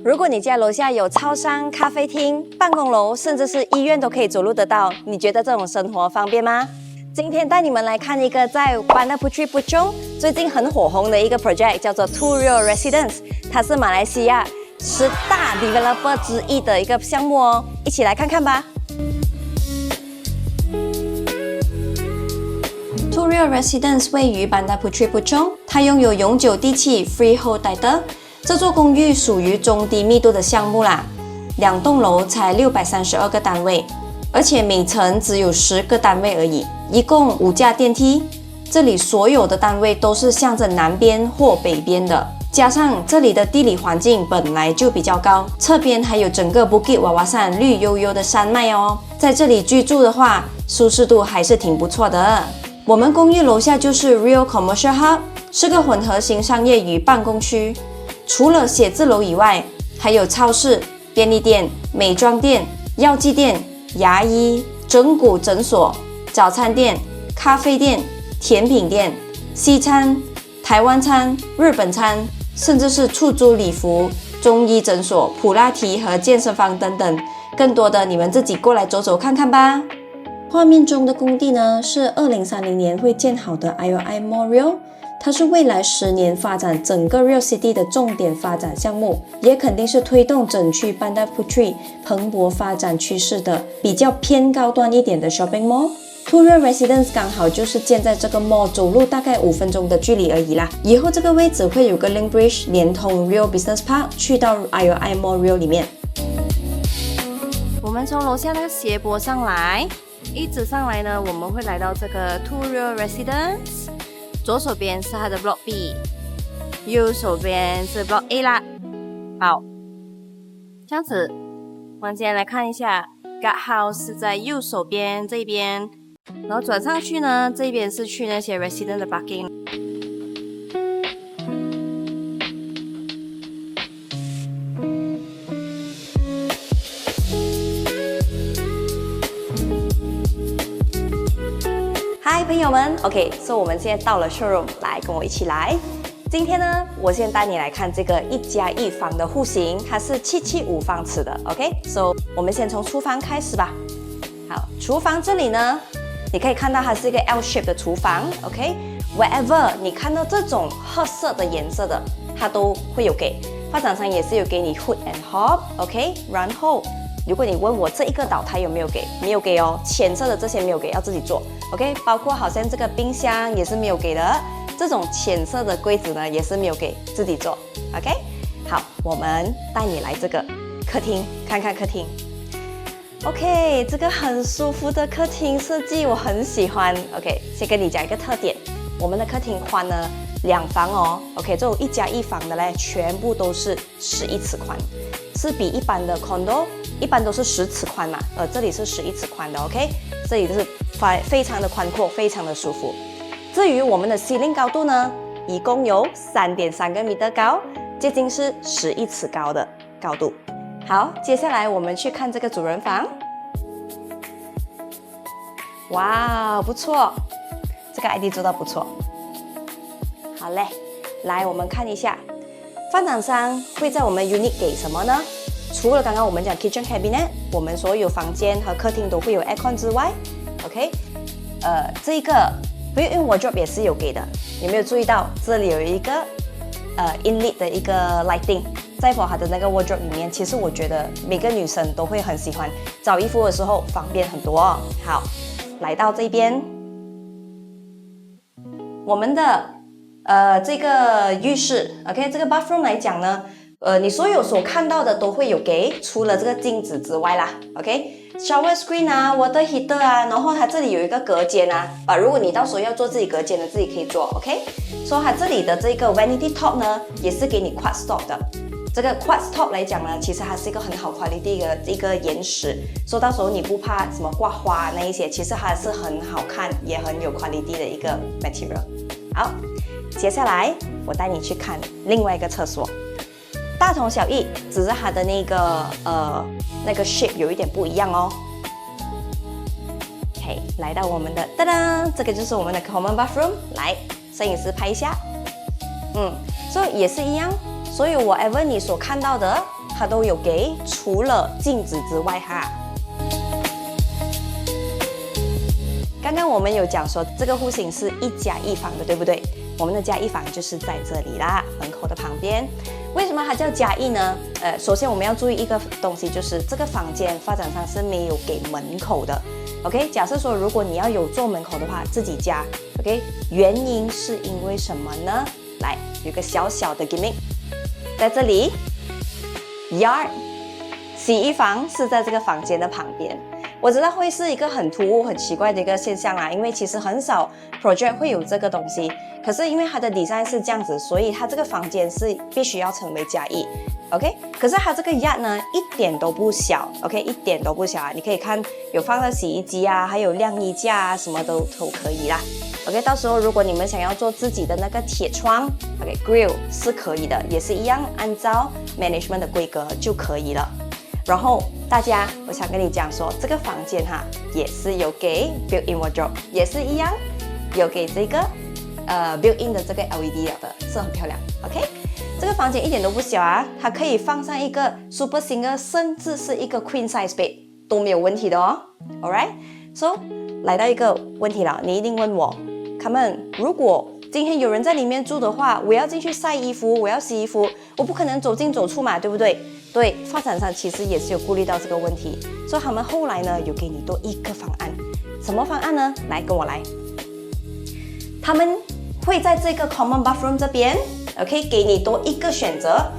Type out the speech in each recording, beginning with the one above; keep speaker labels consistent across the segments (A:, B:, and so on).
A: 如果你家楼下有超商、咖啡厅、办公楼，甚至是医院都可以走路得到，你觉得这种生活方便吗？今天带你们来看一个在 Bandar Puteri Puchong 最近很火红的一个 project， 叫做 Two Real Residence， 它是马来西亚10大 developer 之一的一个项目哦，一起来看看吧。Two Real Residence 位于 Bandar Puteri Puchong， 它拥有永久地契 freehold title。这座公寓属于中低密度的项目啦，2栋楼才632个单位，而且每层只有10个单位而已，一共5架电梯。这里所有的单位都是向着南边或北边的，加上这里的地理环境本来就比较高，侧边还有整个 Bukit Wawasan 绿油油的山脉哦。在这里居住的话，舒适度还是挺不错的。我们公寓楼下就是 Real Commercial Hub， 是个混合型商业与办公区。除了写字楼以外，还有超市、便利店、美妆店、药剂店、牙医、整骨诊所、早餐店、咖啡店、甜品店、西餐、台湾餐、日本餐，甚至是出租礼服、中医诊所、普拉提和健身房等等。更多的你们自己过来走走看看吧。画面中的工地呢，是2030年会建好的 IOI Mall Real。它是未来10年发展整个 Real City 的重点发展项目，也肯定是推动整区 Bandar Puteri 蓬勃发展趋势的比较偏高端一点的 shopping mall。Two Real Residence 刚好就是建在这个 mall 走路大概5分钟的距离而已啦。以后这个位置会有个 link bridge 连通 Real Business Park 去到 IOI Mall Real 里面。我们从楼下那个斜坡上来，一直上来呢，我们会来到这个 Two Real Residence。左手边是它的 Block B， 右手边是 Block A 啦。好，这样子，我们今天来看一下 Guard House 是在右手边这边，然后转上去呢，这边是去那些 Resident 的 parking。嗨，朋友们 ，OK， 所以我们现在到了 showroom， 来跟我一起来。今天呢，我先带你来看这个1家1房的户型，它是775方尺的 ，OK， 我们先从厨房开始吧。好，厨房这里呢，你可以看到它是一个 L shape 的厨房 ，OK，wherever 你看到这种褐色的颜色的，它都会有给。发展商也是有给你 hood and hob，OK， 然后。如果你问我这一个岛它有没有给，没有给哦，浅色的这些没有给，要自己做 ，OK， 包括好像这个冰箱也是没有给的，这种浅色的柜子呢也是没有给，自己做 ，OK， 好，我们带你来这个客厅，看看客厅 ，OK， 这个很舒服的客厅设计我很喜欢 ，OK， 先跟你讲一个特点，我们的客厅宽呢2房哦 ，OK， 这种1家1房的嘞，全部都是11尺宽，是比一般的 condo。一般都是10尺宽嘛，这里是11尺宽的 ，OK， 这里是非常的宽阔，非常的舒服。至于我们的 ceiling 高度呢，一共有3.3个米高，接近是11尺高的高度。好，接下来我们去看这个主人房。哇，不错，这个 ID 做到不错。好嘞，来我们看一下，发展商会在我们 unit 给什么呢？除了刚刚我们讲 kitchen cabinet， 我们所有房间和客厅都会有 aircon 之外 ，OK， 这个 built-in wardrobe 也是有给的。有没有注意到这里有一个inlet 的一个 lighting， 在它的那个 wardrobe 里面，其实我觉得每个女生都会很喜欢，找衣服的时候方便很多哦。好，来到这边，我们的这个浴室 ，OK， 这个 bathroom 来讲呢。你所有所看到的都会有给，除了这个镜子之外啦 ，OK，shower screen 啊 ，water heater 啊，然后它这里有一个隔间啊，如果你到时候要做自己隔间的，自己可以做 ，OK， 所以它这里的这个 vanity top 呢，也是给你 quartz top 的。这个 quartz top 来讲呢，其实它是一个很好 quality 的一个岩石，所以到时候你不怕什么挂花那一些，其实它是很好看，也很有 quality 的一个 material。好，接下来我带你去看另外一个厕所。大同小异，只是它的那个 shape 有一点不一样哦。OK， 来到我们的噔噔，这个就是我们的 common bathroom。来，摄影师拍一下。所以也是一样。所以 whatever 你所看到的，它都有给，除了镜子之外哈。刚刚我们有讲说这个户型是1加1房的，对不对？我们的加1房就是在这里啦，门口的旁边。为什么它叫加1呢？首先我们要注意一个东西，就是这个房间发展商是没有给门口的。OK， 假设说如果你要有做门口的话，自己加。OK， 原因是因为什么呢？来，有个小小的 gimmick， 在这里 ，yard 洗衣房是在这个房间的旁边。我知道会是一个很突兀、很奇怪的一个现象啦，因为其实很少 project 会有这个东西。可是因为它的 design 是这样子，所以它这个房间是必须要成为加1。OK， 可是它这个 yard 呢，一点都不小。OK， 一点都不小啊！你可以看有放了洗衣机啊，还有晾衣架啊，什么都可以啦。OK， 到时候如果你们想要做自己的那个铁窗 ，OK，grill 是可以的，也是一样，按照 management 的规格就可以了。然后大家，我想跟你讲说，这个房间哈也是有给 built-in wardrobe， 也是一样有给这个built-in 的这个 LED 的，是很漂亮。OK， 这个房间一点都不小啊，它可以放上一个 super single， 甚至是一个 queen size bed 都没有问题的哦。Alright，so 来到一个问题了，你一定问我 ，Come on， 如果今天有人在里面住的话，我要进去晒衣服，我要洗衣服，我不可能走进走出嘛，对不对？对，发展商其实也是有顾虑到这个问题，所以他们后来呢有给你多一个方案。什么方案呢？来，跟我来。他们会在这个 common bathroom 这边 ，OK， 给你多一个选择。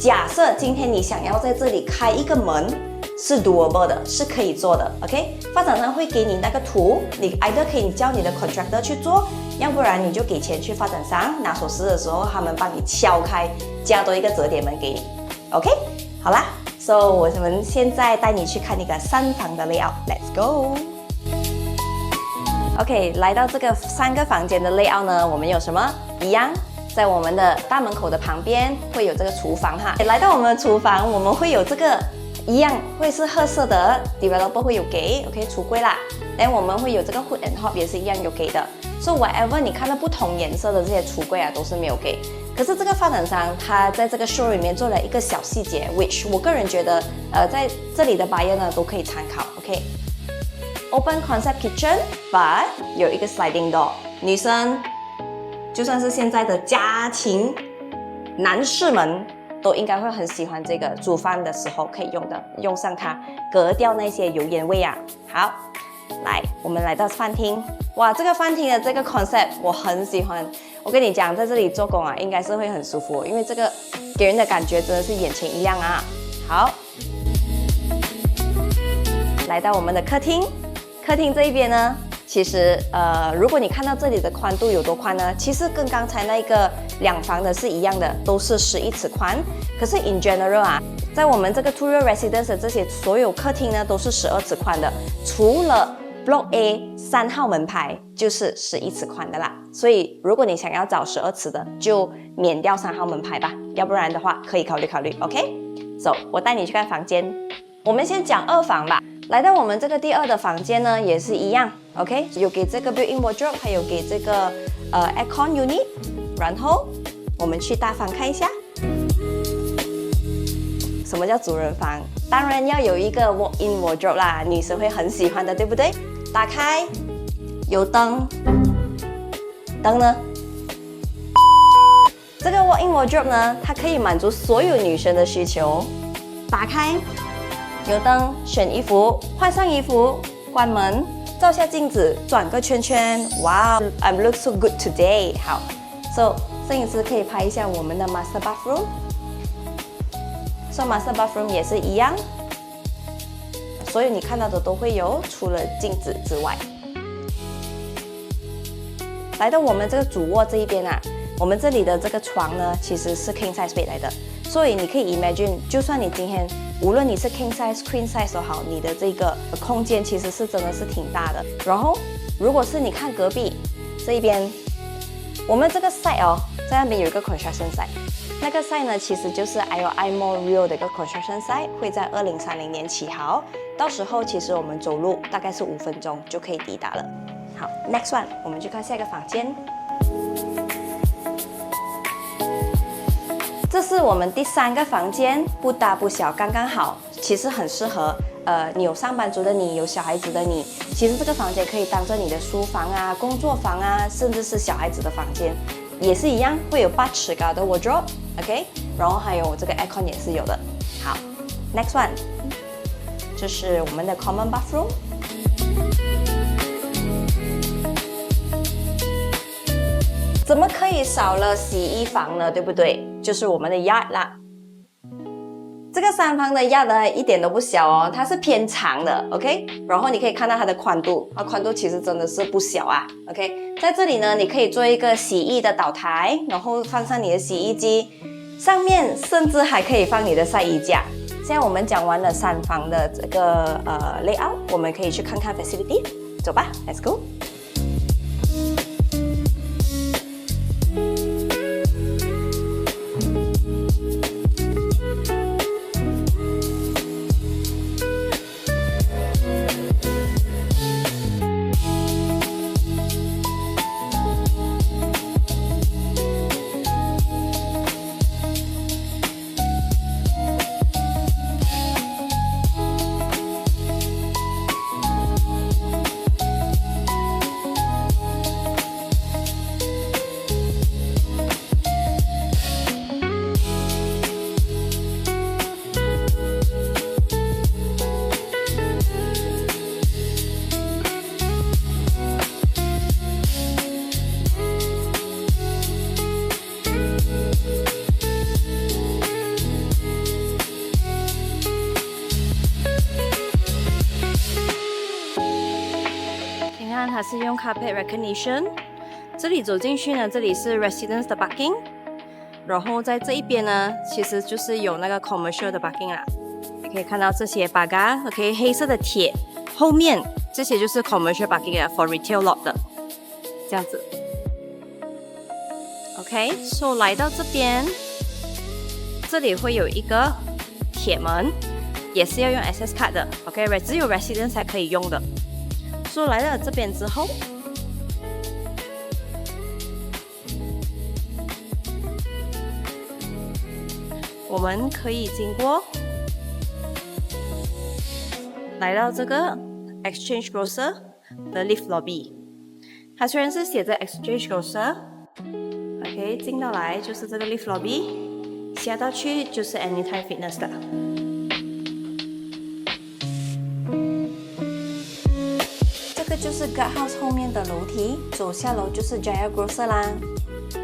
A: 假设今天你想要在这里开一个门，是 doable 的，是可以做的 ，OK。发展商会给你那个图，你 either 可以叫你的 contractor 去做，要不然你就给钱去发展商，拿锁匙的时候他们帮你敲开，加多一个折叠门给你 ，OK。好啦 ，So 我们现在带你去看一个3房的 layout，Let's go。OK， 来到这个3个房间的 layout 呢，我们有什么？一样，在我们的大门口的旁边会有这个厨房哈。来到我们的厨房，我们会有这个一样会是褐色的 ，developer 会有给 ，OK， 橱柜啦。然后我们会有这个 hood and hob 也是一样有给的。So whatever 你看到不同颜色的这些橱柜啊，都是没有给。可是这个发展商他在这个 show 里面做了一个小细节 ，which 我个人觉得，在这里的 buyer 呢都可以参考 ，OK。Open concept kitchen， but 有一个 sliding door。女生就算是现在的家庭男士们，都应该会很喜欢这个，煮饭的时候可以用上它，隔掉那些油烟味啊。好，来，我们来到饭厅，哇，这个饭厅的这个 concept 我很喜欢。我跟你讲，在这里做工啊，应该是会很舒服，因为这个给人的感觉真的是眼前一亮啊。好，来到我们的客厅，客厅这一边呢，其实如果你看到这里的宽度有多宽呢，其实跟刚才那个2房的是一样的，都是11尺宽。可是 in general 啊，在我们这个 two-year residence 的这些所有客厅呢，都是12尺宽的，除了Block A 3号门牌就是11尺宽的啦，所以如果你想要找12尺的，就免掉3号门牌吧，要不然的话可以考虑考虑 ，OK？So 我带你去看房间，我们先讲2房吧。来到我们这个第2的房间呢，也是一样 ，OK？ 有给这个 built-in wardrobe， 还有给这个aircon unit， 然后我们去大房看一下。什么叫主人房？当然要有一个 walk-in wardrobe 啦，女生会很喜欢的，对不对？打开，有灯，灯呢？这个 walk-in wardrobe 呢，它可以满足所有女生的需求。打开，有灯，选衣服，换上衣服，关门，照下镜子，转个圈圈。哇 ，I look so good today。好 ，So 摄影师可以拍一下我们的 master bathroom。So master bathroom 也是一样。所有你看到的都会有，除了镜子之外。来到我们这个主卧这一边啊，我们这里的这个床呢，其实是 king size bed 来的，所以你可以 imagine， 就算你今天无论你是 king size、queen size 都好，你的这个空间其实是真的是挺大的。然后，如果是你看隔壁这一边，我们这个 side 哦，在那边有一个 construction site。那个 site 呢，其实就是 IOI Mall Rio 的一个 construction site， 会在2030年起好，到时候其实我们走路大概是5分钟就可以抵达了。好 ，next one， 我们去看下一个房间。这是我们第3个房间，不大不小，刚刚好，其实很适合。你有上班族的你，有小孩子的你，其实这个房间可以当做你的书房啊、工作房啊，甚至是小孩子的房间，也是一样，会有8尺高的 wardrobe，OK，然后还有这个 aircon 也是有的。好 ，next one， 这是我们的 common bathroom。怎么可以少了洗衣房呢？对不对？就是我们的 yard 啦。这个3房的 yard 呢，一点都不小哦，它是偏长的 ，OK。然后你可以看到它的宽度，宽度其实真的是不小啊 ，OK。在这里呢，你可以做一个洗衣的岛台，然后放上你的洗衣机，上面甚至还可以放你的晒衣架。现在我们讲完了3房的这个layout， 我们可以去看看 facility， 走吧 ，Let's go。它是用 carpet recognition。这里走进去呢，这里是 residence 的 parking， 然后在这一边呢，其实就是有那个 commercial 的 parking 啦。你可以看到这些 pagar，OK， 黑色的铁，后面这些就是 commercial parking 啊 for retail lot 的，这样子。OK，so 来到这边，这里会有一个铁门，也是要用 access card 的 ，OK， 只有 residence 才可以用的。So 来到这边之后，我们可以经过来到这个 Exchange Grocer 的 lift lobby。它虽然是写着 Exchange Grocer，OK， 进到来就是这个 lift lobby， 下到去就是 Anytime Fitness 的。这个就是 Guardhouse 后面的楼梯，走下楼就是 Jaya Grocer 啦。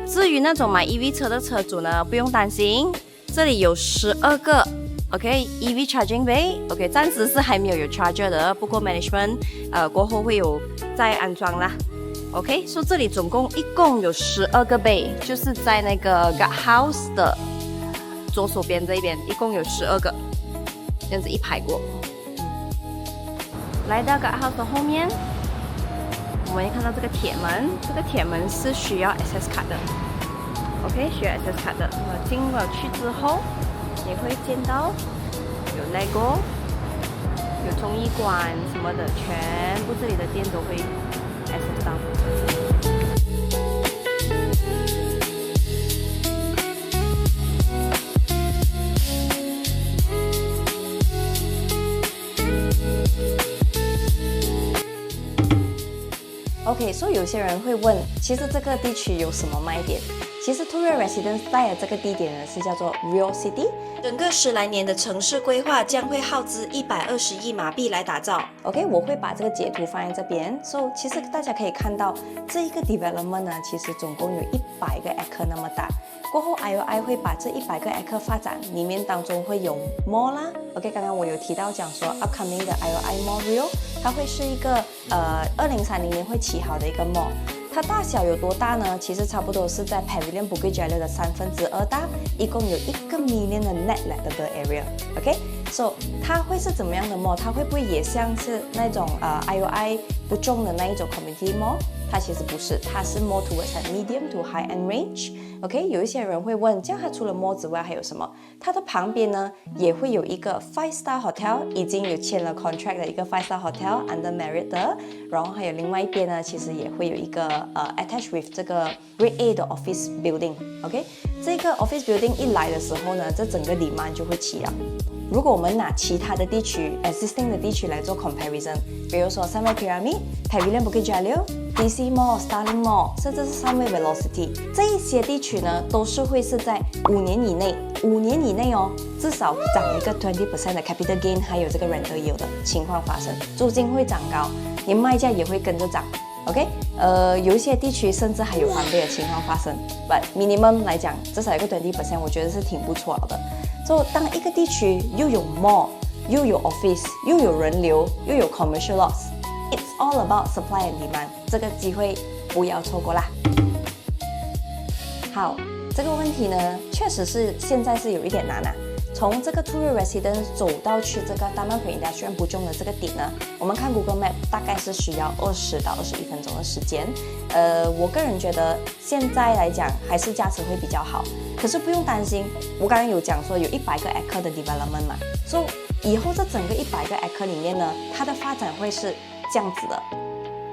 A: 至于那种买 EV 车的车主呢，不用担心，这里有12个 OK EV charging bay，OK 暂时是还没有 charger 的，不过 management 过后会有再安装啦。OK， 说这里一共有12个 bay， 就是在那个 Guardhouse 的左手边这一边，一共有12个，这样子一排过。来到 Guardhouse 的后面。我们看到这个铁门，这个铁门是需要 access card 的 ，OK， 需要 access card 的。那么进了去之后，你会见到有 Lego， 有综艺馆什么的，全部这里的店都会 access 到。OK， 所以有些人会问，其实这个地区有什么卖点？其实 Toorak Residence 在的这个地点呢，是叫做 Real City。整个10来年的城市规划将会耗资120亿马币来打造。OK， 我会把这个截图放在这边。So， 其实大家可以看到，这一个 development 呢，其实总共有100个 acre 那么大。过后 IOI 会把这100个 acre 发展，里面当中会有 mall 啦。OK， 刚刚我有提到讲说 upcoming 的 IOI Mall Real， 它会是一个2030年会起好的一个 mall。它大小有多大呢？其实差不多是在 Pavilion Bukit Jalil 的2/3大，一共有1个 million 的 net lettable area。OK，so 它会是怎么样的 mall？ 它会不会也像是那种IOI 不重的那一种 community mall？ 它其实不是，它是 more towards medium to high end range。OK， 有一些人会问，这样它除了 mall 之外还有什么？它的旁边呢也会有一个 5-star hotel， 已经有签了 contract 的一个 5-star hotel under Marriott 的，然后还有另外一边呢，其实也会有一个attached with 这个 Grade A 的 office building。OK，这个 office building 一来的时候呢，这整个 demand 就会起了。如果我们拿其他的地区 existing 的地区来做 comparison， 比如说 Sunway Pyramid、Pavilion Bukit Jalil、DC Mall、Starling Mall， 甚至是 Sunway Velocity， 这一些地区呢，都是会是在5年以内哦，至少涨一个 20% 的 capital gain， 还有这个 rental yield 的情况发生，租金会涨高，你卖价也会跟着涨。OK， 有一些地区甚至还有翻倍的情况发生 ，but minimum 来讲，至少有个 20%， 我觉得是挺不错的。So， 当一个地区又有 mall， 又有 office， 又有人流，又有 commercial lots，it's all about supply and demand。这个机会不要错过啦。好，这个问题呢，确实是现在是有一点难啊。从这个 Two Residence 走到去这个 Taman Perindustrian Puchong 的这个点呢，我们看 Google Map 大概是需要20到21分钟的时间。我个人觉得现在来讲还是驾车会比较好，可是不用担心，我刚刚有讲说有100个 acre 的 development 嘛，所以以后这整个100个 acre 里面呢，它的发展会是这样子的。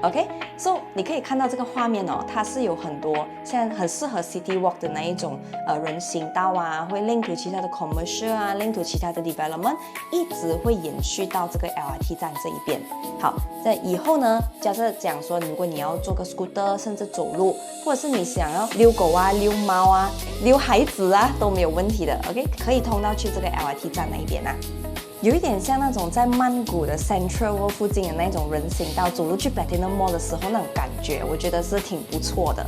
A: OK，so 你可以看到这个画面哦，它是有很多像很适合 city walk 的那一种人行道啊，会 link to 其他的 commercial 啊 ，link to 其他的 development， 一直会延续到这个 LRT 站这一边。好，在以后呢，假设讲说，如果你要做个 scooter， 甚至走路，或者是你想要遛狗啊、遛猫啊、遛孩子啊，都没有问题的。OK， 可以通到去这个 LRT 站那一边啊。有一点像那种在曼谷的 Central World 附近的那种人行道，走路去 Platinum Mall 的时候那种感觉，我觉得是挺不错的。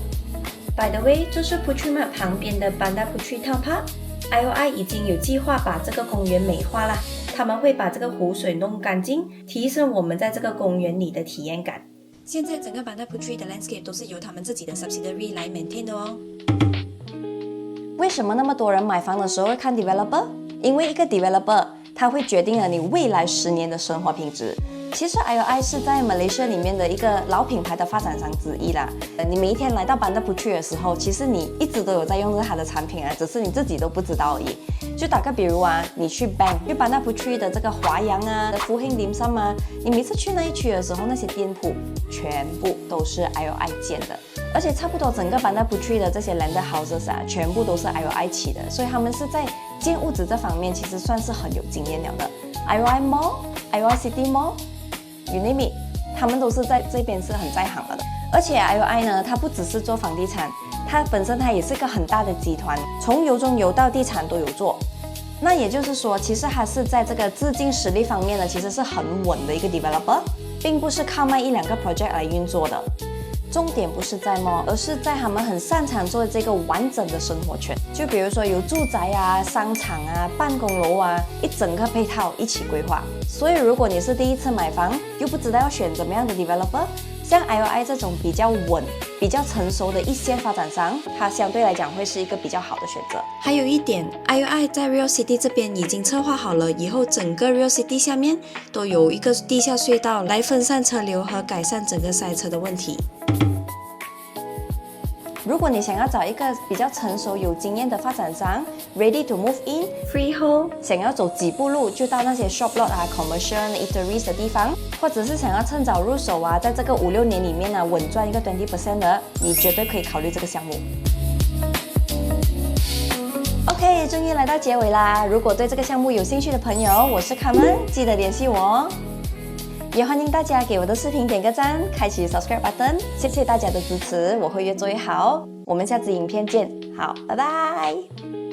A: By the way， 这是 Puteri Mart 旁边的 Bandar Puteri Town Park。IOI 已经有计划把这个公园美化啦，他们会把这个湖水弄干净，提升我们在这个公园里的体验感。现在整个 Bandar Puteri 的 landscape 都是由他们自己的 subsidiary 来 maintain 的哦。为什么那么多人买房的时候会看 developer？ 因为一个 developer它会决定了你未来10年的生活品质。其实 IOI 是在 Malaysia 里面的一个老品牌的发展商之一啦。你每一天来到 Bandar Puteri 的时候，其实你一直都有在用它的产品啊，只是你自己都不知道而已。就打个比如啊，你去 Bank， 去 Bandar Puteri 的这个华阳啊、福兴dim sum啊，你每次去那一区的时候，那些店铺全部都是 IOI 建的。而且差不多整个 Bandar Puteri 的这些 landed houses 啊，全部都是 IOI 起的，所以他们是在建屋子这方面其实算是很有经验了的。IOI Mall、IOI City Mall，you name it， 他们都是在这边是很在行了的。而且 IOI 呢，它不只是做房地产，它本身它也是一个很大的集团，从油中油到地产都有做。那也就是说，其实它是在这个资金实力方面呢，其实是很稳的一个 developer， 并不是靠卖1-2个 project 来运作的。重点不是在 mall， 而是在他们很擅长做这个完整的生活圈。就比如说有住宅啊、商场啊、办公楼啊，一整个配套一起规划。所以如果你是第一次买房，又不知道要选怎么样的 developer， 像 IOI 这种比较稳、比较成熟的一线发展商，它相对来讲会是一个比较好的选择。还有一点 ，IOI 在 Real City 这边已经策划好了，以后整个 Real City 下面都有一个地下隧道来分散车流和改善整个塞车的问题。如果你想要找一个比较成熟有经验的发展商 ，ready to move in freehold， 想要走几步路就到那些 shop lot 啊、commercial eateries 的地方，或者是想要趁早入手啊，在这个5-6年里面呢稳赚一个 20% 的，你绝对可以考虑这个项目。OK， 终于来到结尾啦！如果对这个项目有兴趣的朋友，我是卡门，记得联系我哦。也欢迎大家给我的视频点个赞，开启 subscribe button， 谢谢大家的支持，我会越做越好。我们下次影片见，好，拜拜。